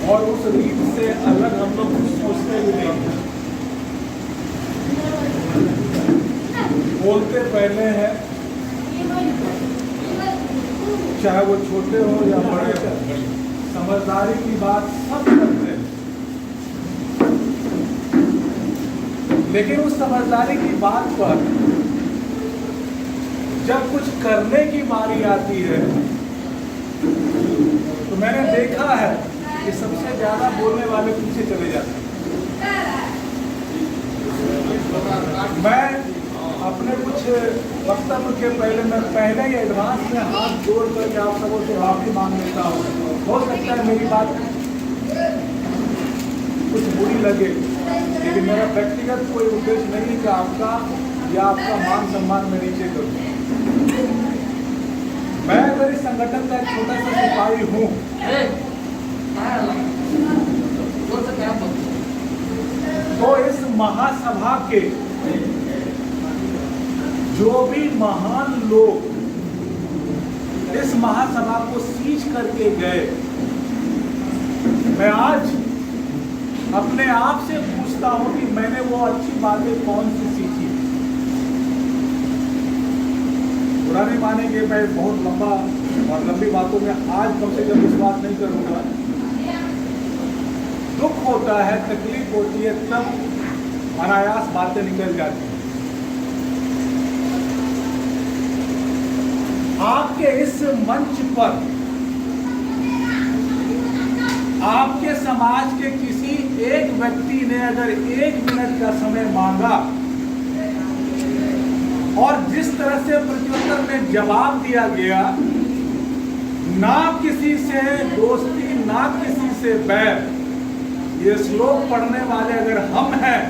और उस रीत से अलग हम लोग कुछ सोचते भी नहीं। बोलते पहले हैं, चाहे वो छोटे हो या बड़े हो, समझदारी की बात सब करते हैं, लेकिन उस समझदारी की बात पर जब कुछ करने की बारी आती है तो मैंने देखा है कि सबसे ज्यादा बोलने वाले पीछे चले जाते हैं। मैं अपने कुछ वक्तव्य के पहले ही एडवांस में हाथ जोड़ करके आप सबों से माफी मांग लेता हूँ। हो सकता है मेरी बात कुछ बुरी लगे, लेकिन मेरा व्यक्तिगत कोई उद्देश्य नहीं कि आपका या आपका मान सम्मान में नीचे करूँ। मैं अगर इस संगठन का एक छोटा सा सिपाही हूँ तो इस महासभा के जो भी महान लोग इस महासभा को सींच करके गए, मैं आज अपने आप से पूछता हूं कि मैंने वो अच्छी बातें कौन सी सीखी। पुराने मानेंगे मैं बहुत लंबा और लंबी बातों में आज कम से कम विश्वास नहीं करूंगा। दुख होता है, तकलीफ होती है, तब अनायास बातें निकल जाती हैं। आपके इस मंच पर आपके समाज के किसी एक व्यक्ति ने अगर 1 मिनट का समय मांगा और जिस तरह से प्रत्युत्तर में जवाब दिया गया, ना किसी से दोस्ती ना किसी से बैर, ये श्लोक पढ़ने वाले अगर हम हैं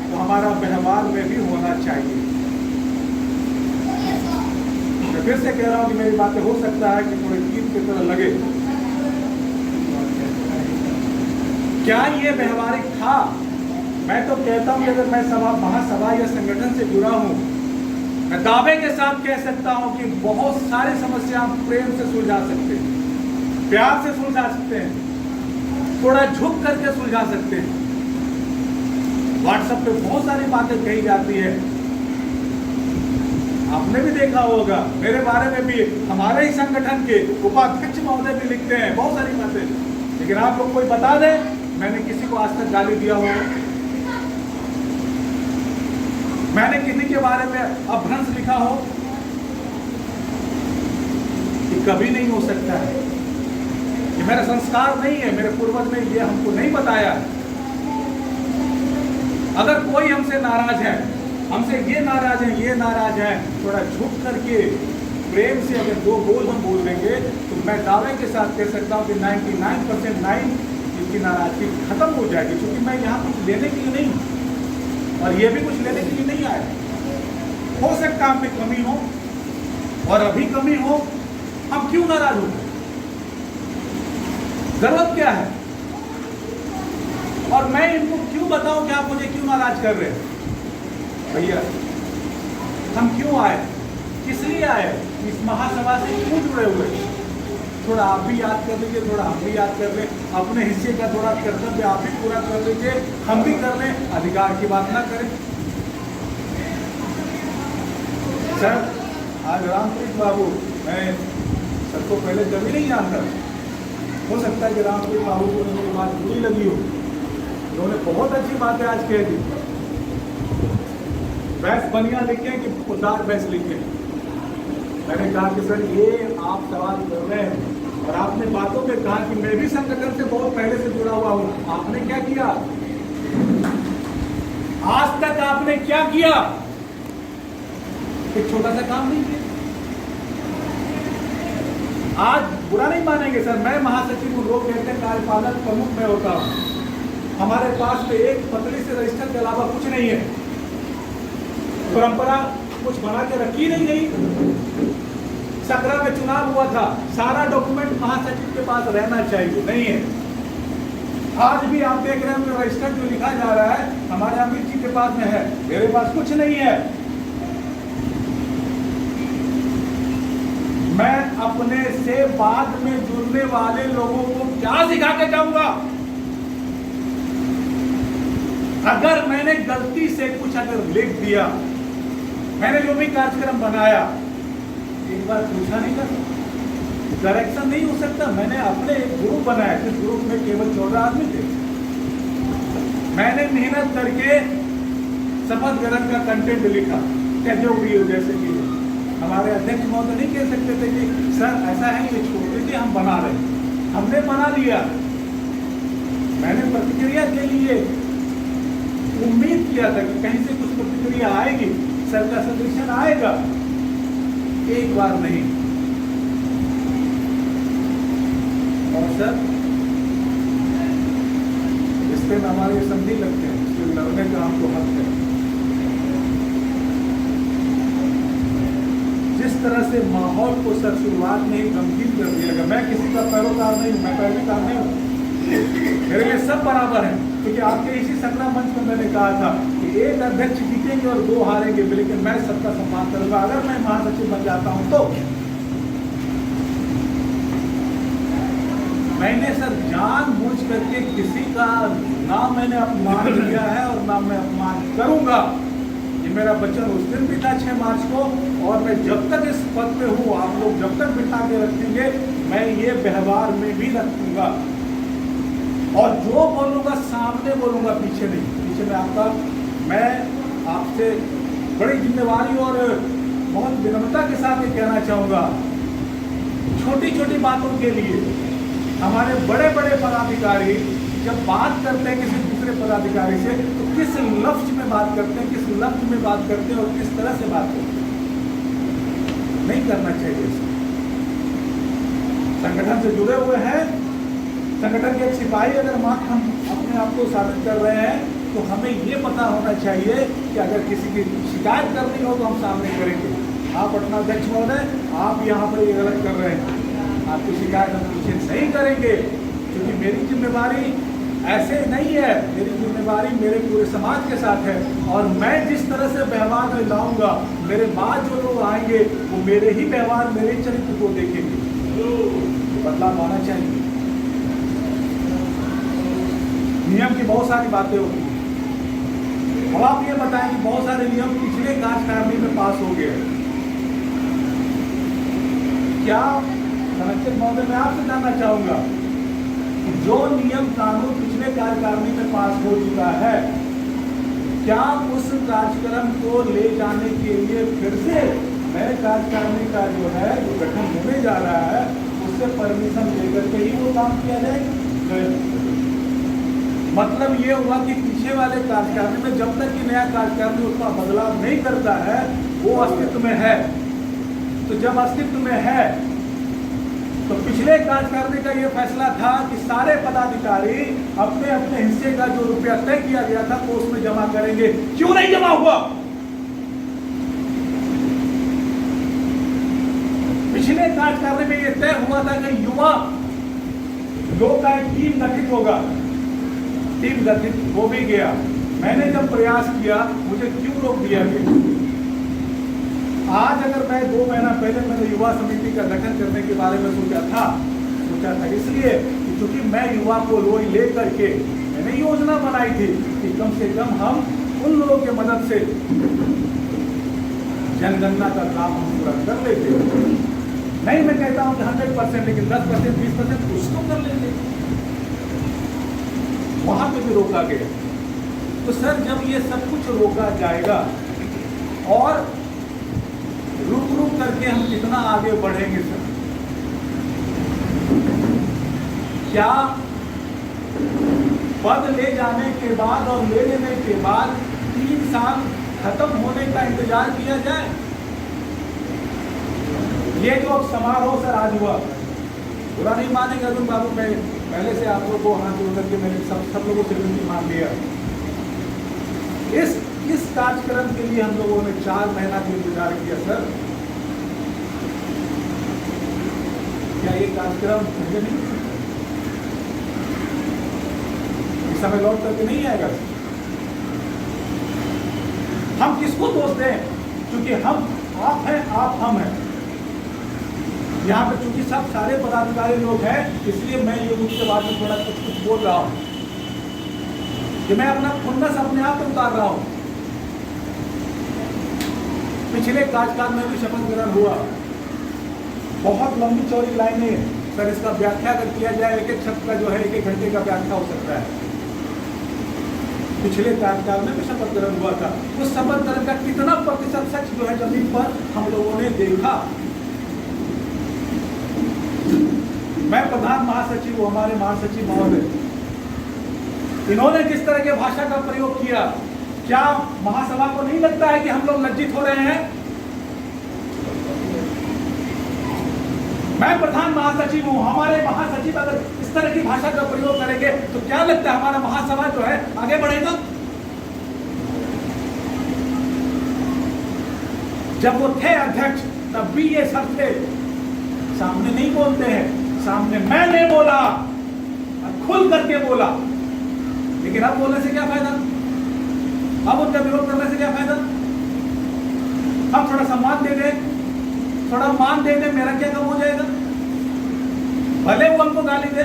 तो हमारा व्यवहार में भी होना चाहिए। मैं फिर से कह रहा हूं कि मेरी बातें हो सकता है कि थोड़े गीत की तरह लगे। क्या ये व्यवहारिक था? मैं तो कहता हूं कि अगर मैं महासभा या संगठन से जुड़ा हूं, मैं दावे के साथ कह सकता हूं कि बहुत सारी समस्या हम प्रेम से सुलझा सकते हैं, प्यार से सुलझा सकते हैं, थोड़ा झुक करके सुलझा सकते हैं। व्हाट्सएप पे बहुत सारी बातें कही जाती है, आपने भी देखा होगा, मेरे बारे में भी हमारे ही संगठन के उपाध्यक्ष महोदय भी लिखते हैं बहुत सारी बातें। लेकिन आप लोग कोई बता दे मैंने किसी को आज तक गाली दिया हो, मैंने किसी के बारे में अपभ्रंश लिखा हो? ये कभी नहीं हो सकता है। ये मेरा संस्कार नहीं है, मेरे पूर्वज ने ये हमको नहीं बताया। अगर कोई हमसे नाराज है, हमसे ये नाराज है, ये नाराज है, थोड़ा झुक करके प्रेम से अगर 2 बोल हम बोल देंगे तो मैं दावे के साथ कह सकता हूँ कि 99% इसकी नाराजगी खत्म हो जाएगी। क्योंकि मैं यहाँ कुछ लेने के लिए नहीं और ये भी कुछ लेने के लिए नहीं आया। हो सकता है हमें कमी हो और अभी कमी हो, हम क्यों नाराज हो? जरूरत क्या है? और मैं इनको क्यों बताऊं कि आप मुझे क्यों नाराज कर रहे हैं? भैया हम क्यों आए, किस लिए आए, इस महासभा से क्यों जुड़े हुए? थोड़ा आप भी याद कर लीजिए, थोड़ा हम भी याद कर लें, अपने हिस्से का थोड़ा कर्तव्य आप भी पूरा कर लीजिए, हम भी कर लें, अधिकार की बात ना करें। सर आज रामप्रीत बाबू, मैं सबको पहले कभी नहीं जानता, हो सकता है कि रामप्रीत बाबू को मेरी बात बुरी लगी हो, उन्होंने बहुत अच्छी बातें आज कह दी। भैंस बनिया लिखे कि खुदार भैंस लिखे। मैंने कहा कि सर ये आप सवाल कर रहे हैं और आपने बातों में कहा कि मैं भी संगठन से बहुत पहले से जुड़ा हुआ हूं। आपने क्या किया? आज तक आपने क्या किया? एक छोटा सा काम नहीं किया। आज बुरा नहीं मानेंगे सर, मैं महासचिव हूं, लोग कहते हैं कार्यपालक प्रमुख में होता हूं। हमारे पास में एक पतली से रजिस्टर के अलावा कुछ नहीं है, परंपरा कुछ बना के रखी नहीं गई। सकरा में चुनाव हुआ था, सारा डॉक्यूमेंट महासचिव के पास रहना चाहिए, नहीं है। आज भी आप देख रहे हैं रजिस्टर जो लिखा जा रहा है हमारे अमित जी के पास में है, मेरे पास कुछ नहीं है। मैं अपने से बाद में जुड़ने वाले लोगों को क्या सिखा के जाऊंगा? अगर मैंने गलती से कुछ अगर लिख दिया, मैंने जो भी कार्यक्रम बनाया, एक बार पूछा नहीं था, करेक्शन नहीं हो सकता? मैंने अपने एक ग्रुप बनाया, जिस ग्रुप में केवल 14 आदमी थे। मैंने मेहनत करके शपथ ग्रहण का कंटेंट लिखा, कैटेगरी जैसे कि हमारे अध्यक्ष महोदय नहीं कह सकते थे कि सर ऐसा है, ये छोड़ दीजिए, हम बना रहे हैं। हमने बना लिया। मैंने प्रतिक्रिया के लिए उम्मीद किया था कि कहीं से कुछ प्रतिक्रिया आएगी, सर का सजेशन आएगा। एक बार नहीं। और सर रिश्ते में हमारे संधि लगते हैं, इसलिए लड़ने का हमको हक है। जिस तरह से माहौल को सर शुरुआत में ही गंभीर कर दिया गया। मैं किसी का पैरोकार नहीं हूँ, मैं पैरवीकार नहीं हूँ, मेरे लिए सब बराबर हैं। क्योंकि आपके इसी संग्राम मंच में मैंने कहा था कि एक अध्यक्ष जीतेंगे और 2 हारेंगे, लेकिन मैं सबका सम्मान करूंगा। अगर मैं महासचिव बन जाता हूं तो मैंने सर जानबूझ करके किसी का ना मैंने अपमान किया है और ना मैं अपमान करूंगा। ये मेरा वचन उस दिन भी था 6 मार्च को, और मैं जब तक इस पद पे हूँ, आप लोग जब तक बिठा के रखेंगे, मैं ये व्यवहार में भी रखूंगा। और जो बोलूंगा सामने बोलूंगा, पीछे नहीं। पीछे में आपका, मैं आपसे बड़ी जिम्मेवारी और बहुत विनम्रता के साथ ये कहना चाहूंगा, छोटी छोटी बातों के लिए हमारे बड़े बड़े पदाधिकारी जब बात करते हैं किसी दूसरे पदाधिकारी से, तो किस लफ्ज में बात करते हैं, किस लफ्ज में बात करते हैं और किस तरह से बात करते हैं। नहीं करना चाहिए। संगठन से जुड़े हुए हैं, संगठन के एक सिपाही अगर हम अपने आप को साबित कर रहे हैं, तो हमें ये पता होना चाहिए कि अगर किसी की शिकायत करनी हो तो हम सामने करेंगे। आप पटना अध्यक्ष महोदय, आप यहाँ पर ये गलत कर रहे हैं, आपकी शिकायत हम पीछे नहीं करेंगे, क्योंकि मेरी जिम्मेवारी ऐसे नहीं है। मेरी जिम्मेवारी मेरे पूरे समाज के साथ है, और मैं जिस तरह से व्यवहार में लाऊंगा, मेरे बाद जो लोग आएंगे वो मेरे ही व्यवहार, मेरे चरित्र को देखेंगे। बदलाव आना चाहिए। नियम की बहुत सारी बातें होती हैं। अब आप ये बताएं कि बहुत सारे नियम पिछले कार्यकारिणी में पास हो गए, क्या कलेक्टर महोदय, मैं आपसे जानना चाहूंगा कि जो नियम कानून पिछले कार्यकारिणी में पास हो चुका है, क्या उस कार्यक्रम को ले जाने के लिए फिर से नए कार्यकारिणी का जो है, जो गठन होने जा रहा है, उससे परमिशन लेकर के ही वो काम किया जाएगा? मतलब ये हुआ कि पीछे वाले कार्यकारिणी में जब तक कि नया कार्यकारिणी उसका बदलाव नहीं करता है, वो अस्तित्व में है। तो जब अस्तित्व में है, तो पिछले कार्यकारिणी का ये फैसला था कि सारे पदाधिकारी अपने अपने हिस्से का जो रुपया तय किया गया था वो उसमें जमा करेंगे। क्यों नहीं जमा हुआ? पिछले कार्यकारिणी में ये तय हुआ था कि युवा लोग का एक टीम गठित होगा, टीम गठित हो भी गया। मैंने जब प्रयास किया, मुझे क्यों रोक दिया गया? आज अगर मैं 2 महीना पहले मैंने युवा समिति का गठन करने के बारे में सोचा था इसलिए क्योंकि मैं युवा को ले करके मैंने योजना बनाई थी कि कम से कम हम उन लोगों के मदद से जनगणना का काम हम पूरा कर लेते। नहीं मैं कहता हूं कि 100%, लेकिन 10%, 20% कुछ तो कर लेते। वहां पे भी रोका गया। तो सर जब ये सब कुछ रोका जाएगा और रुक रुक करके हम कितना आगे बढ़ेंगे सर? क्या पद ले जाने के बाद और ले लेने के बाद 3 साल खत्म होने का इंतजार किया जाए? ये जो अब समारोह सर आज हुआ, बुरा नहीं मानेंगे अर्जुन बाबू, मैं पहले से आप लोगों को हाथ जोड़ करके मैंने सब लोगों से विनती मान लिया। इस कार्यक्रम के लिए हम लोगों ने 4 महीना भी इंतजार किया सर। क्या ये कार्यक्रम मुझे नहीं, इस समय लौट करके नहीं आएगा? हम किसको दोष दें? क्योंकि हम आप हैं, आप हम हैं। यहाँ पे चूंकि सब सारे पदाधिकारी लोग हैं, इसलिए मैं ये उनके बारे में थोड़ा कुछ बोल रहा हूँ कि मैं अपना खुन्नस अपने आप पे उतार रहा हूँ। पिछले कार्यकाल में भी शपथ ग्रहण हुआ, बहुत लंबी चौड़ी लाइनें हैं सर, इसका व्याख्या अगर किया जाए एक एक शब्द का जो है 1-1 घंटे का व्याख्या हो सकता है। पिछले कार्यकाल में भी शपथ ग्रहण हुआ था, उस शपथ ग्रहण का कितना प्रतिशत सच जो है जमीन पर हम लोगों ने देखा। मैं प्रधान महासचिव हूँ, हमारे महासचिव महोदय, इन्होंने जिस तरह के भाषा का प्रयोग किया, क्या महासभा को नहीं लगता है कि हम लोग लज्जित हो रहे हैं? मैं प्रधान महासचिव हूं, हमारे महासचिव अगर इस तरह की भाषा का प्रयोग करेंगे तो क्या लगता है हमारा महासभा जो है आगे बढ़ेगा? जब वो थे अध्यक्ष तब भी ये सब थे, सामने नहीं बोलते हैं, सामने मैंने बोला और खुल करके बोला, लेकिन अब बोलने से क्या फायदा? अब उनका विरोध करने से क्या फायदा? हम थोड़ा सम्मान दे दें, थोड़ा मान दे दें, मेरा क्या कम हो जाएगा? भले वो हमको गाली दे,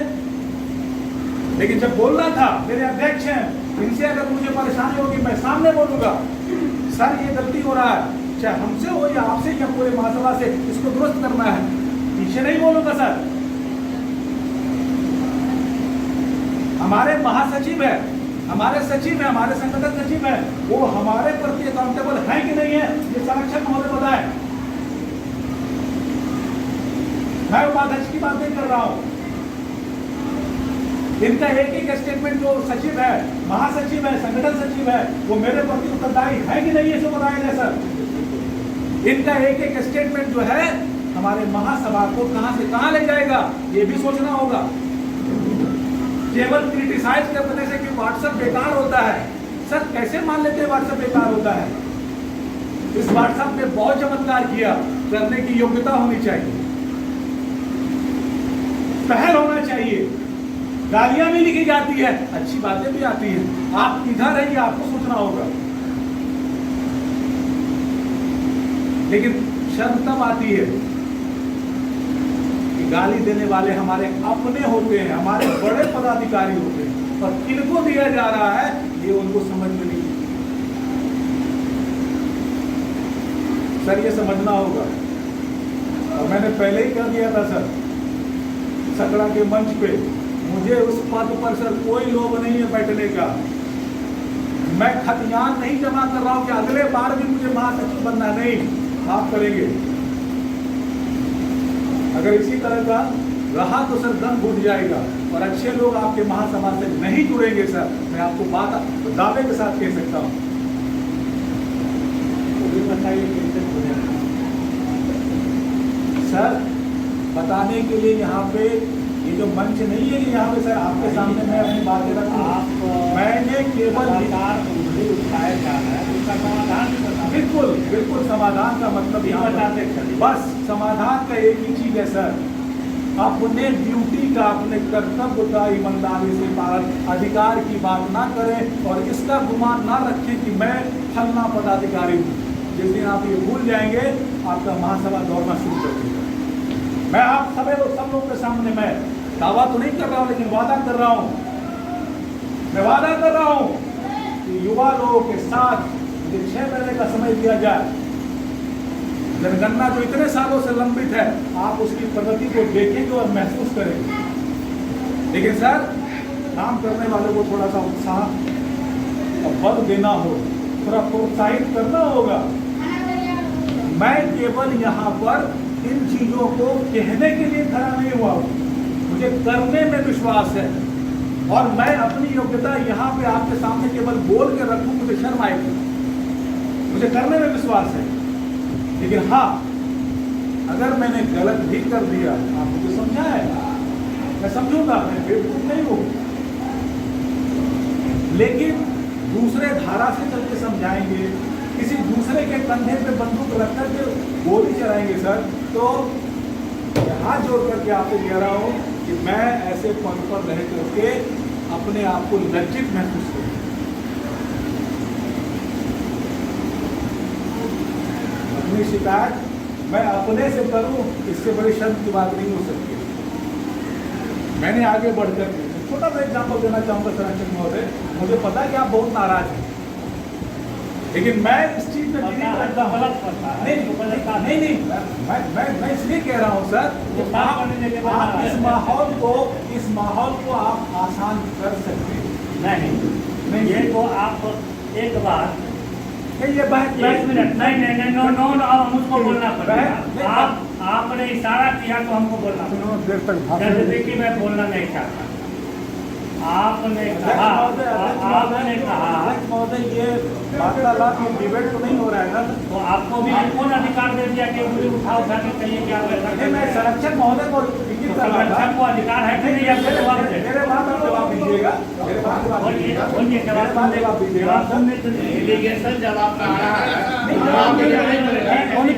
लेकिन जब बोलना था, मेरे अध्यक्ष हैं, इनसे अगर मुझे परेशानी होगी मैं सामने बोलूंगा, सर ये गलती हो रहा है, चाहे हमसे हो या आपसे या पूरे महासभा से, इसको दुरुस्त करना है, पीछे नहीं बोलूंगा सर। हमारे महासचिव है, हमारे सचिव है, हमारे संगठन सचिव है, वो हमारे प्रति अकाउंटेबल है कि नहीं है, ये संरक्षक महोदय बताए। मैं उपाध्यक्ष की बात नहीं कर रहा हूं, इनका एक एक स्टेटमेंट जो सचिव है, महासचिव है, संगठन सचिव है, वो मेरे प्रति उत्तरदायी है कि नहीं, इसे बताया जाए सर। इनका एक एक स्टेटमेंट जो है हमारे महासभा को कहां से कहां ले जाएगा, ये भी सोचना होगा। केवल क्रिटिसाइज करने से कि व्हाट्सएप बेकार होता है, सर कैसे मान लेते हैं व्हाट्सएप बेकार होता है? इस व्हाट्सएप ने बहुत चमत्कार किया, करने की योग्यता होनी चाहिए, पहल होना चाहिए। गालियां भी लिखी जाती है, अच्छी बातें भी आती हैं, आप किधर है ये आपको सोचना होगा। लेकिन शर्म तब आती है कि गाली देने वाले हमारे अपने होते हैं, हमारे बड़े पदाधिकारी होते हैं, और किनको दिया जा रहा है ये उनको समझ में नहीं। सर ये समझना होगा, और मैंने पहले ही कह दिया था सर सकड़ा के मंच पे, मुझे उस पद पर सर कोई लोभ नहीं है बैठने का। मैं खतियान नहीं जमा कर रहा हूं कि अगले बार भी मुझे महासचिव बनना, नहीं, आप करेंगे। अगर इसी तरह का रहा तो सर दम घुट जाएगा और अच्छे लोग आपके महासभा से नहीं जुड़ेंगे सर, मैं आपको बात दावे के साथ कह सकता हूं। सर बताने के लिए यहाँ पे ये जो मंच नहीं है कि यहाँ पे सर आपके सामने मैं अपनी बातें रखूं, मैंने केवल उठाया जा रहा है, उसका समाधान बिल्कुल बिल्कुल समाधान का मतलब यहाँ बताते चलिए। बस समाधान का एक ही चीज है सर, अपने ड्यूटी का, अपने कर्तव्य का ईमानदारी से पालन, अधिकार की बात ना करें और इसका गुमान ना रखें कि मैं फलना पदाधिकारी हूँ। जिस दिन आप ये भूल जाएंगे आपका महासभा दौड़ना शुरू कर देगा। मैं आप सब लोग के सामने मैं दावा तो नहीं कर रहा हूँ, लेकिन वादा कर रहा हूँ, मैं वादा कर रहा हूँ कि युवा लोगों के साथ मुझे 6 महीने का समय दिया जाए। जनगणना जो इतने सालों से लंबित है, आप उसकी प्रगति को देखेंगे और महसूस करेंगे। लेकिन सर काम करने वालों को थोड़ा सा उत्साह और बल देना हो, थोड़ा प्रोत्साहित करना होगा। मैं केवल यहाँ पर इन चीजों को कहने के लिए खड़ा नहीं हुआ हूँ, मुझे करने में विश्वास है और मैं अपनी योग्यता यहाँ पे आपके सामने केवल बोल के रखूँ, मुझे शर्म आएगी, मुझे करने में विश्वास है। लेकिन हाँ, अगर मैंने गलत भी कर दिया, आप मुझे समझाए, मैं समझूंगा, मैं बेवकूफ नहीं हूँ, लेकिन दूसरे धारा से चल के समझाएंगे, किसी दूसरे के कंधे पे बंदूक रख करके गोली चलाएंगे सर, तो हाथ जोड़ करके आपसे कह रहा हूँ कि मैं ऐसे पद पर रह करके अपने आप को लज्जित महसूस करूँ। अपनी शिकायत मैं अपने से करूं, इससे बड़ी शर्म की बात नहीं हो सकती। मैंने आगे बढ़कर छोटा सा एग्जाम्पल देना चाहूंगा संरक्षक महोदय, मुझे पता है कि आप बहुत नाराज हैं, लेकिन मैं इस चीज में बिलीव करता हूं। गलत करता है। नहीं, मैं इसलिए कह रहा हूं सर कि आप इस माहौल को आप आसान कर सकते हैं। नहीं, ये तो आप एक बार नहीं, ये बात एक मिनट, नहीं, नो, अब हमको बोलना पड़ेगा। आपने इशारा किया तो हमको बोलना पड़ेगा। देर तक जैसे देखिए मैं बोलना नहीं चाहता, आपने कहा महोदय, ये वार्तालाप में डिबेट तो नहीं हो रहा है ना, तो आपको भी कौन अधिकार दे दिया कि मुझे उठा के कहिए कि आप ऐसा नहीं, मैं संरक्षक महोदय को इंगित कर रहा था। संरक्षक को अधिकार है कि नहीं, आपको जवाब दे। मेरे बात आप जवाब दीजिएगा, मेरे बात जवाब दीजिएगा, बोलिए, जवाब दीजिएगा। जवाब सुनने तो नहीं। एलिगेशन जब आपका आ रहा है नहीं, जवाब देना नहीं पड़ेगा। बोलिए,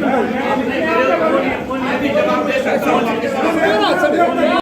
बोलिए, बोलिए, जवाब दे सकता हूँ आपके सामने।